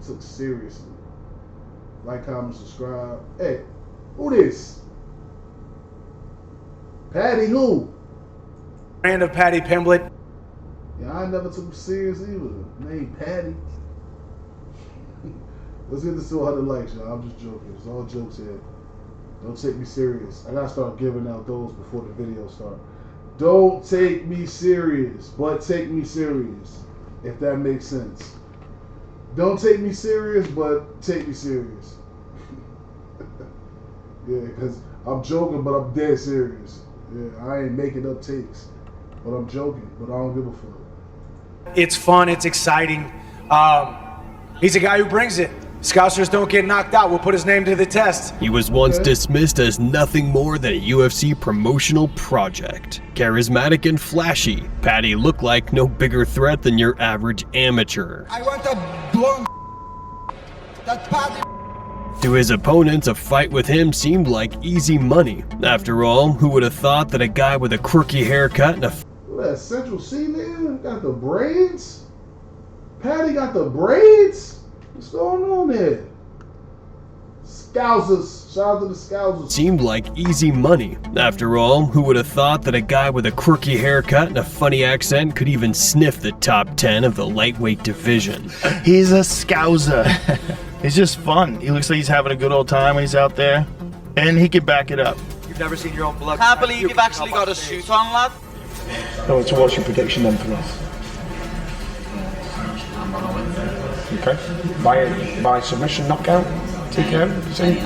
took seriously. Like, comment, subscribe. Hey, who this? Paddy who? Brand of Paddy Pimblett. Yeah, I never took him serious either. Name Paddy. Let's get this to 100 likes, y'all. I'm just joking. It's all jokes here. Don't take me serious. I gotta start giving out those before the video start. Don't take me serious, but take me serious. If that makes sense. Don't take me serious, but take me serious. Yeah, because I'm joking, but I'm dead serious. Yeah, I ain't making up takes. But I'm joking, but I don't give a fuck. It's fun, it's exciting. He's a guy who brings it. Scousers don't get knocked out. We'll put his name to the test. He was once dismissed as nothing more than a UFC promotional project. Charismatic and flashy, Paddy looked like no bigger threat than your average amateur. I want a blonde that Paddy. To his opponents, a fight with him seemed like easy money. After all, who would have thought that a guy with a quirky haircut and a that Central C nigga got the braids? Paddy got the braids? What's going on there? Scousers. Shout out to the Scousers. seemed like easy money. After all, who would have thought that a guy with a quirky haircut and a funny accent could even sniff the top 10 of the lightweight division? He's a Scouser. He's just fun. He looks like he's having a good old time when he's out there, and he can back it up. You've never seen your own blood. Can't believe you've actually got a suit on, lad. So what's your prediction then for us? Okay. By submission, knockout, TKO, you see?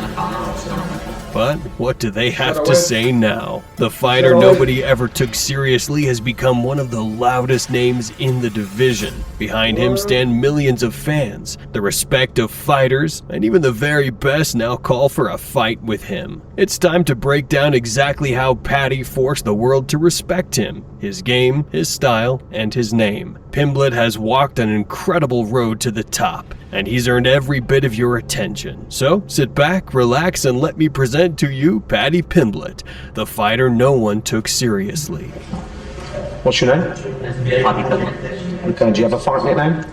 But what do they have to say now? The fighter nobody ever took seriously has become one of the loudest names in the division. Behind him stand millions of fans, the respect of fighters, and even the very best now call for a fight with him. It's time to break down exactly how Paddy forced the world to respect him, his game, his style, and his name. Pimblett has walked an incredible road to the top, and he's earned every bit of your attention. So sit back, relax, and let me present to you Paddy Pimblett, the fighter no one took seriously. What's your name? Paddy Pimblett. Okay, do you have a fight nickname?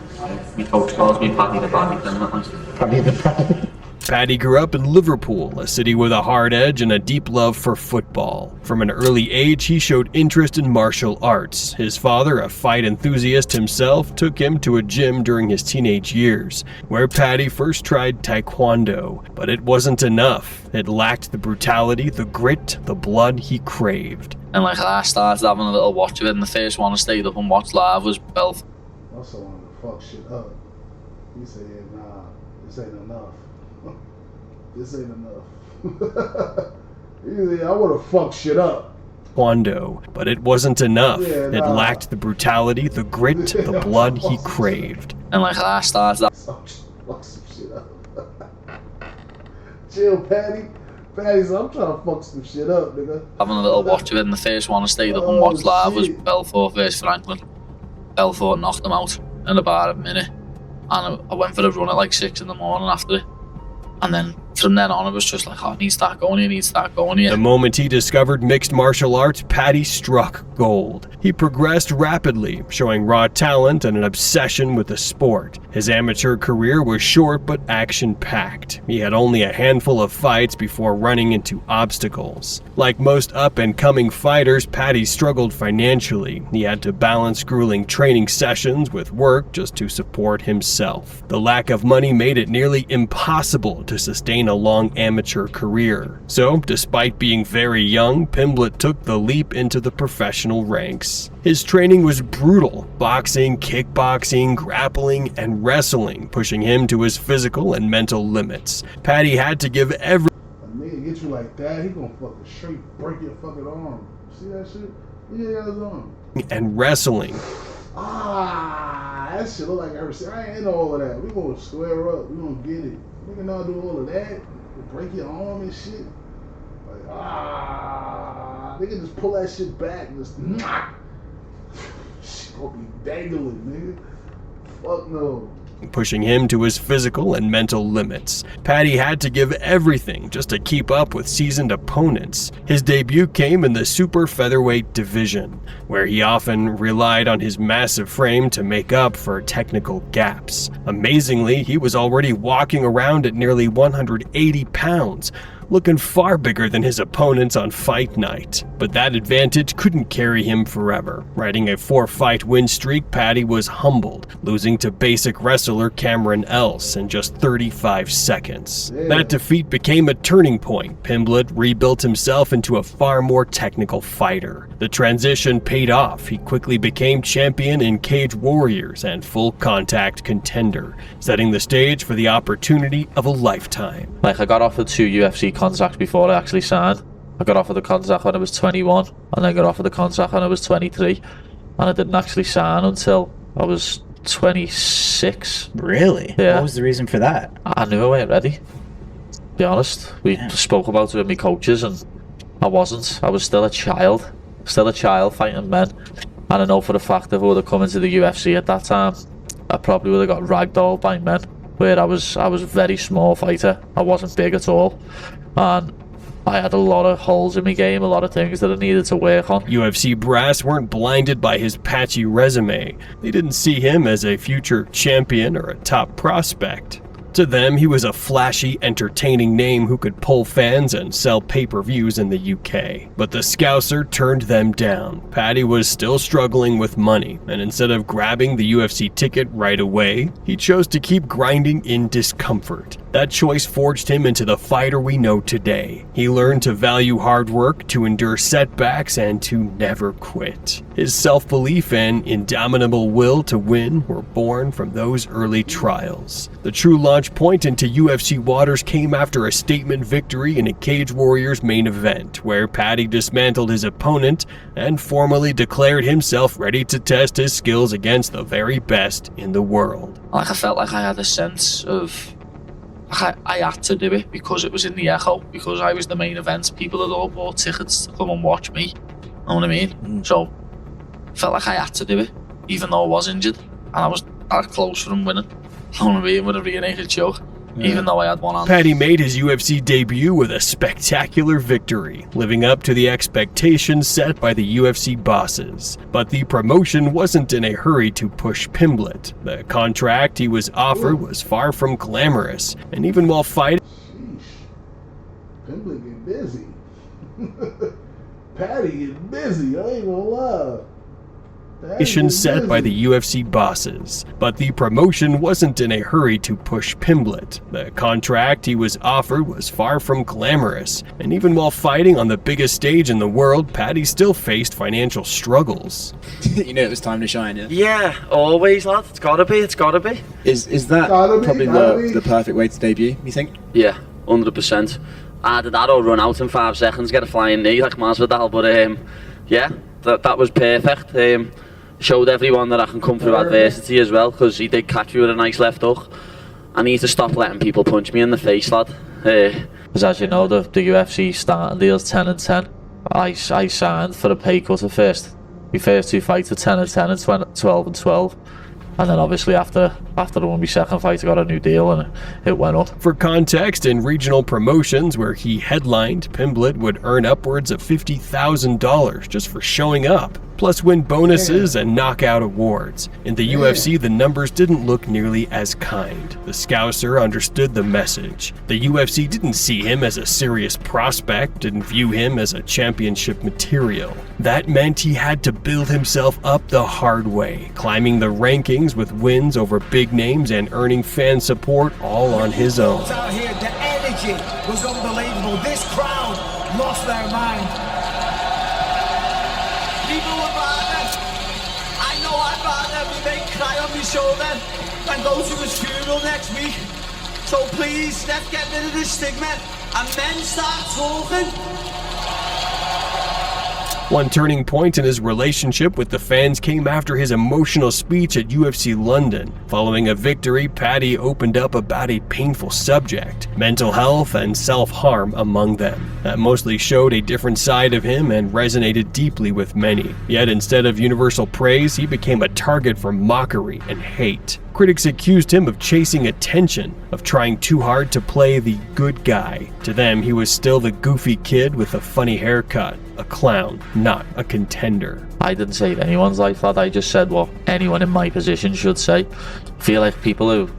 My coach calls me Paddy the Paddy Pimblett. Paddy the Paddy. Paddy grew up in Liverpool, a city with a hard edge and a deep love for football. From an early age, he showed interest in martial arts. His father, a fight enthusiast himself, took him to a gym during his teenage years, where Paddy first tried taekwondo. But it wasn't enough. It lacked the brutality, the grit, the blood he craved. And like I started having a little watch of it, and the first one I stayed up and watched live was Belf. I also wanted to fuck shit up. He said, yeah, nah, this ain't enough. This ain't enough. He said, I want to fuck shit up. Taekwondo, but it wasn't enough. Yeah, It lacked the brutality, the grit, the blood he craved. And like I started Fuck some shit up. Chill, Paddy. Paddy's, I'm trying to fuck some shit up, nigga. having a little watch of it, and the first one I stayed up and watched live was Belfort versus Franklin. Belfort knocked him out in about a minute, and I went for a run at like 6 in the morning after it. And then from then on, it was just like, oh, I need to start going here, I need to start going here. The moment he discovered mixed martial arts, Paddy struck gold. He progressed rapidly, showing raw talent and an obsession with the sport. His amateur career was short but action-packed. He had only a handful of fights before running into obstacles. Like most up-and-coming fighters, Paddy struggled financially. He had to balance grueling training sessions with work just to support himself. The lack of money made it nearly impossible to sustain a long amateur career. So, despite being very young, Pimblett took the leap into the professional ranks. His training was brutal: boxing, kickboxing, grappling, and wrestling, pushing him to his physical and mental limits. Paddy had to give every A nigga get you like that, he gonna fucking straight break your fucking arm. See that shit? Yeah, his arm. and wrestling. That shit look like everything. I ain't into all of that. We gonna square up. We gonna get it. Nigga not do all of that. Break your arm and shit. Like, nigga just pull that shit back and just shit gonna be dangling, nigga. Fuck no. pushing him to his physical and mental limits. Paddy had to give everything just to keep up with seasoned opponents. His debut came in the super featherweight division, where he often relied on his massive frame to make up for technical gaps. Amazingly, he was already walking around at nearly 180 pounds, looking far bigger than his opponents on fight night. But that advantage couldn't carry him forever. Riding a 4-fight win streak, Paddy was humbled, losing to basic wrestler Cameron Else in just 35 seconds. Yeah. That defeat became a turning point. Pimblett rebuilt himself into a far more technical fighter. The transition paid off. He quickly became champion in Cage Warriors and full contact contender, setting the stage for the opportunity of a lifetime. Like, I got offered 2 UFC contracts before I actually signed. I got offered the contract when I was 21, and then got offered the contract when I was 23, and I didn't actually sign until I was 26. Really? Yeah. What was the reason for that? I knew I weren't ready, to be honest. We spoke about it with my coaches, and I wasn't. I was still a child fighting men, and I know for a fact if I would have come into the UFC at that time, I probably would have got ragdolled by men, where I was a very small fighter. I wasn't big at all, and I had a lot of holes in my game, a lot of things that I needed to work on. UFC brass weren't blinded by his patchy resume. They didn't see him as a future champion or a top prospect. To them, he was a flashy, entertaining name who could pull fans and sell pay-per-views in the UK. But the Scouser turned them down. Paddy was still struggling with money, and instead of grabbing the UFC ticket right away, he chose to keep grinding in discomfort. That choice forged him into the fighter we know today. He learned to value hard work, to endure setbacks, and to never quit. His self-belief and indomitable will to win were born from those early trials. The true launch point into UFC waters came after a statement victory in a Cage Warriors main event, where Paddy dismantled his opponent and formally declared himself ready to test his skills against the very best in the world. Like, I felt like I had a sense of I had to do it because it was in the Echo, because I was the main event. People had all bought tickets to come and watch me. Know what I mean? So I felt like I had to do it, even though I was injured, and I was that close from winning. Know what I mean? With a rear naked choke. Even though I had one hand. Paddy made his UFC debut with a spectacular victory, living up to the expectations set by the UFC bosses. But the promotion wasn't in a hurry to push Pimblett. The contract he was offered was far from glamorous, and even while fighting, Pimblett get busy. Paddy get busy, I ain't gonna lie. set by the UFC bosses. But the promotion wasn't in a hurry to push Pimblett. The contract he was offered was far from glamorous, and even while fighting on the biggest stage in the world, Paddy still faced financial struggles. You knew it was time to shine, yeah? Yeah, always, lad. It's gotta be. Is that probably the perfect way to debut, you think? Yeah, 100%. That'll run out in 5 seconds, get a flying knee like Masvidal, but yeah, that was perfect. Showed everyone that I can come through adversity as well, because he did catch me with a nice left hook. I need to stop letting people punch me in the face, lad. Because as you know, the UFC starting deal's 10 and 10. I signed for a pay cut at first. My first 2 fights were 10 and 10 and 12 and 12. And then obviously after I won my second fight, I got a new deal and it went up. For context, in regional promotions where he headlined, Pimblett would earn upwards of $50,000 just for showing up, plus win bonuses and knockout awards. In the UFC, the numbers didn't look nearly as kind. The Scouser understood the message. The UFC didn't see him as a serious prospect, didn't view him as a championship material. That meant he had to build himself up the hard way, climbing the rankings with wins over big names and earning fan support all on his own. Out here, the energy was unbelievable. This crowd lost their mind. People were rather, I know I'd rather they cry on my shoulder than go to his funeral next week. So please, let's get rid of this stigma and then start talking. One turning point in his relationship with the fans came after his emotional speech at UFC London. Following a victory, Paddy opened up about a painful subject, mental health and self-harm among them. That mostly showed a different side of him and resonated deeply with many. Yet instead of universal praise, he became a target for mockery and hate. Critics accused him of chasing attention, of trying too hard to play the good guy. To them, he was still the goofy kid with a funny haircut, a clown, not a contender. I didn't save anyone's life that. I just said what anyone in my position should say. I feel like people who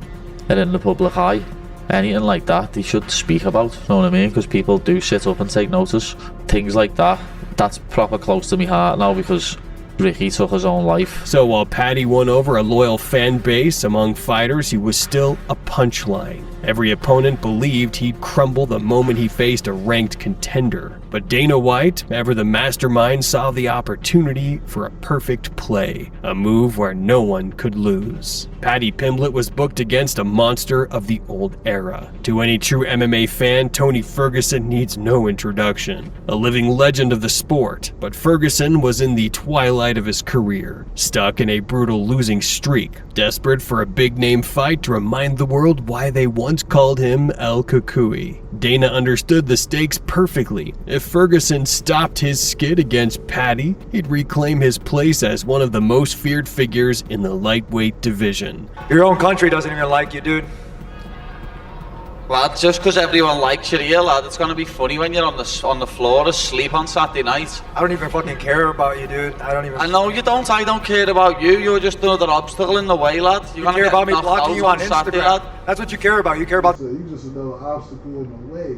are in the public eye, anything like that, they should speak about, you know what I mean? Because people do sit up and take notice. Things like that, that's proper close to my heart now because Ricky took his own life. So while Paddy won over a loyal fan base among fighters, he was still a punchline. Every opponent believed he'd crumble the moment he faced a ranked contender. But Dana White, ever the mastermind, saw the opportunity for a perfect play, a move where no one could lose. Paddy Pimblett was booked against a monster of the old era. To any true MMA fan, Tony Ferguson needs no introduction. A living legend of the sport, but Ferguson was in the twilight of his career, stuck in a brutal losing streak, desperate for a big-name fight to remind the world why they once called him El Cucuy. Dana understood the stakes perfectly. If Ferguson stopped his skid against Paddy, he'd reclaim his place as one of the most feared figures in the lightweight division. Your own country doesn't even like you, dude. Lad, just because everyone likes you here, lad, it's gonna be funny when you're on the floor asleep on Saturday night. I don't even fucking care about you, dude. I know you don't. I don't care about you. You're just another obstacle in the way, lad. You care about me blocking you on Instagram. Saturday, lad. That's what you care about. You care about You just another obstacle in the way.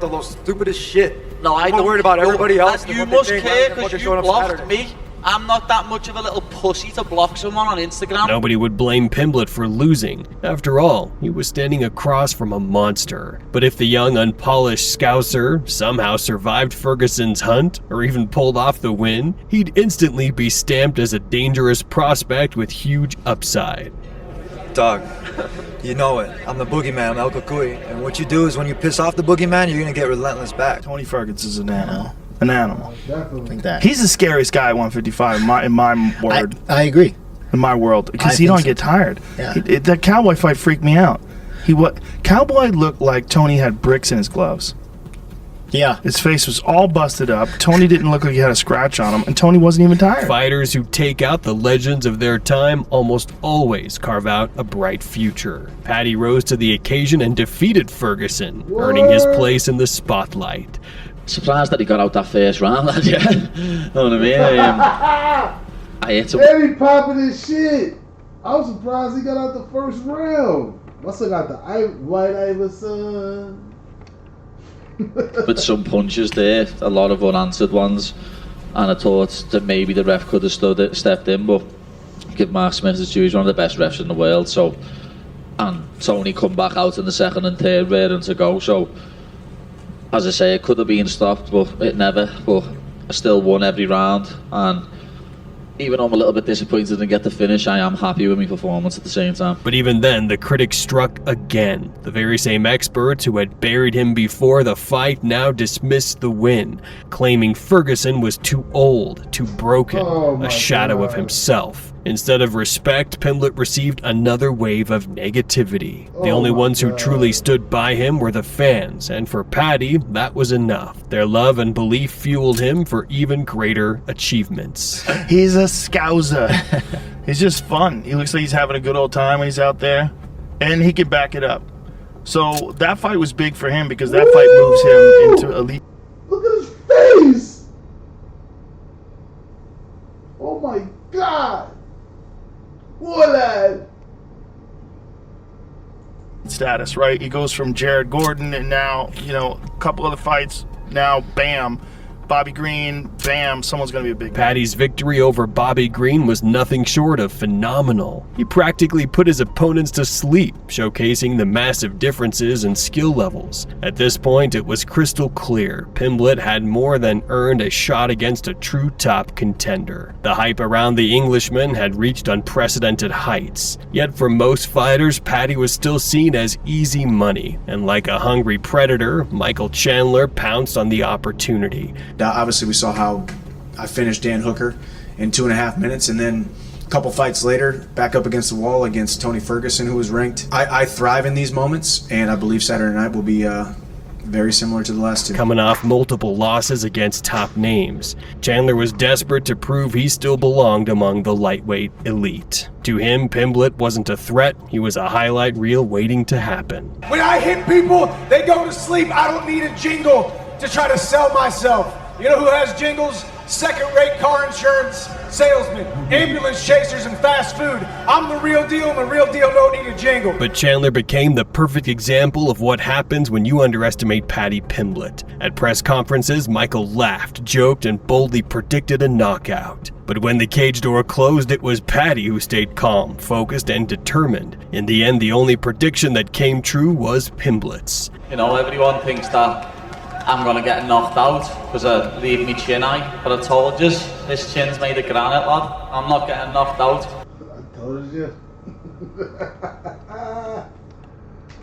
the most stupidest shit. No, I I'm don't. worried about everybody else. Lad, you must care because you blocked me. I'm not that much of a little pussy to block someone on Instagram. Nobody would blame Pimblett for losing. After all, he was standing across from a monster. But if the young, unpolished Scouser somehow survived Ferguson's hunt, or even pulled off the win, he'd instantly be stamped as a dangerous prospect with huge upside. Dog, you know it. I'm the boogeyman, I'm El Cucuy. And what you do is when you piss off the boogeyman, you're gonna get relentless back. Tony Ferguson is an animal. An animal. Definitely. He's the scariest guy at 155 in my word. I agree. In my world, because I he don't think so. get tired. Yeah. That Cowboy fight freaked me out. Cowboy looked like Tony had bricks in his gloves. Yeah. His face was all busted up. Tony didn't look like he had a scratch on him, and Tony wasn't even tired. Fighters who take out the legends of their time almost always carve out a bright future. Paddy rose to the occasion and defeated Ferguson, earning his place in the spotlight. Surprised that he got out that first round, lad, yeah. Know what I mean? I hit him. Eddie popping his shit. I was surprised he got out the first round. Must have got the White Iverson. With some punches there, a lot of unanswered ones, and I thought that maybe the ref could have stepped in, but give Mark Smith his due, he's one of the best refs in the world, so, and Tony come back out in the second and third raring to go, so as I say, it could have been stopped, but it never, but I still won every round, and even though I'm a little bit disappointed to get the finish, I am happy with my performance at the same time. But even then, the critics struck again. The very same experts who had buried him before the fight now dismissed the win, claiming Ferguson was too old, too broken, a shadow of himself. Instead of respect, Pimblett received another wave of negativity. The only ones who truly stood by him were the fans, and for Paddy, that was enough. Their love and belief fueled him for even greater achievements. He's a Scouser. He's just fun. He looks like he's having a good old time when he's out there, and he can back it up. So that fight was big for him because that fight moves him into elite. Look at his face. Oh my God. Boy, lad. Status, right? He goes from Jared Gordon, and now, a couple other fights, now bam, Bobby Green, bam, someone's gonna be a big guy. Paddy's victory over Bobby Green was nothing short of phenomenal. He practically put his opponents to sleep, showcasing the massive differences in skill levels. At this point, it was crystal clear Pimblett had more than earned a shot against a true top contender. The hype around the Englishman had reached unprecedented heights. Yet for most fighters, Paddy was still seen as easy money, and like a hungry predator, Michael Chandler pounced on the opportunity. Obviously, we saw how I finished Dan Hooker in 2.5 minutes, and then a couple fights later, back up against the wall against Tony Ferguson, who was ranked. I thrive in these moments, and I believe Saturday night will be very similar to the last two. Coming off multiple losses against top names, Chandler was desperate to prove he still belonged among the lightweight elite. To him, Pimblett wasn't a threat, he was a highlight reel waiting to happen. When I hit people, they go to sleep. I don't need a jingle to try to sell myself. You know who has jingles? Second-rate car insurance salesmen, ambulance chasers, and fast food. I'm the real deal, and the real deal don't need a jingle. But Chandler became the perfect example of what happens when you underestimate Paddy Pimblett. At press conferences, Michael laughed, joked, and boldly predicted a knockout. But when the cage door closed, it was Paddy who stayed calm, focused, and determined. In the end, the only prediction that came true was Pimblett's. You know, everyone thinks that I'm gonna get knocked out because I leave me chin high, but I told you, this chin's made of granite, lad. I'm not getting knocked out. I told you.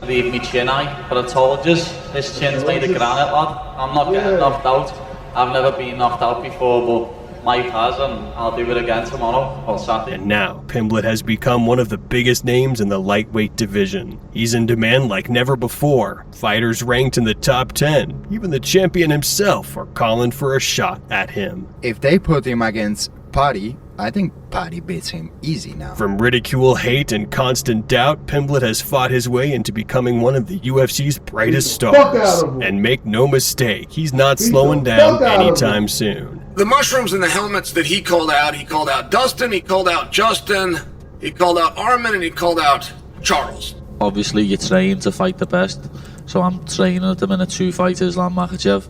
Leave me chin high, but I told you, this chin's made of granite, lad. I'm not getting knocked out. I've never been knocked out before, but Mike has, and I'll do it again tomorrow or Saturday. And now, Pimblett has become one of the biggest names in the lightweight division. He's in demand like never before. Fighters ranked in the top 10, even the champion himself, are calling for a shot at him. If they put him against Paddy, I think Paddy beats him easy now. From ridicule, hate, and constant doubt, Pimblett has fought his way into becoming one of the UFC's brightest stars. And make no mistake, he's not slowing down anytime soon. The mushrooms and the helmets that he called out Dustin, he called out Justin, he called out Armin, and he called out Charles. Obviously, you train to fight the best, so I'm training at the minute to fight Islam Makhachev,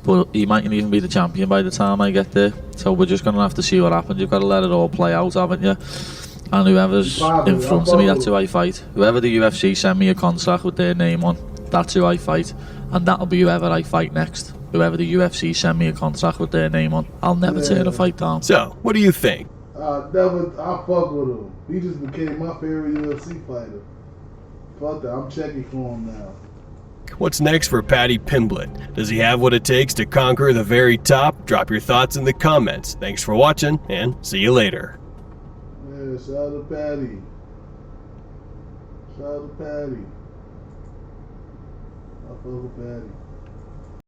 but he mightn't even be the champion by the time I get there, so we're just going to have to see what happens. You've got to let it all play out, haven't you? And whoever's in front of me, that's who I fight. Whoever the UFC send me a contract with their name on, that's who I fight, and that'll be whoever I fight next. Whoever the UFC send me a contract with their name on, I'll never turn a fight down. So, what do you think? I fuck with him. He just became my favorite UFC fighter. Fuck that, I'm checking for him now. What's next for Paddy Pimblett? Does he have what it takes to conquer the very top? Drop your thoughts in the comments. Thanks for watching, and see you later. Yeah, shout out to Paddy. Shout out to Paddy. I fuck with Paddy.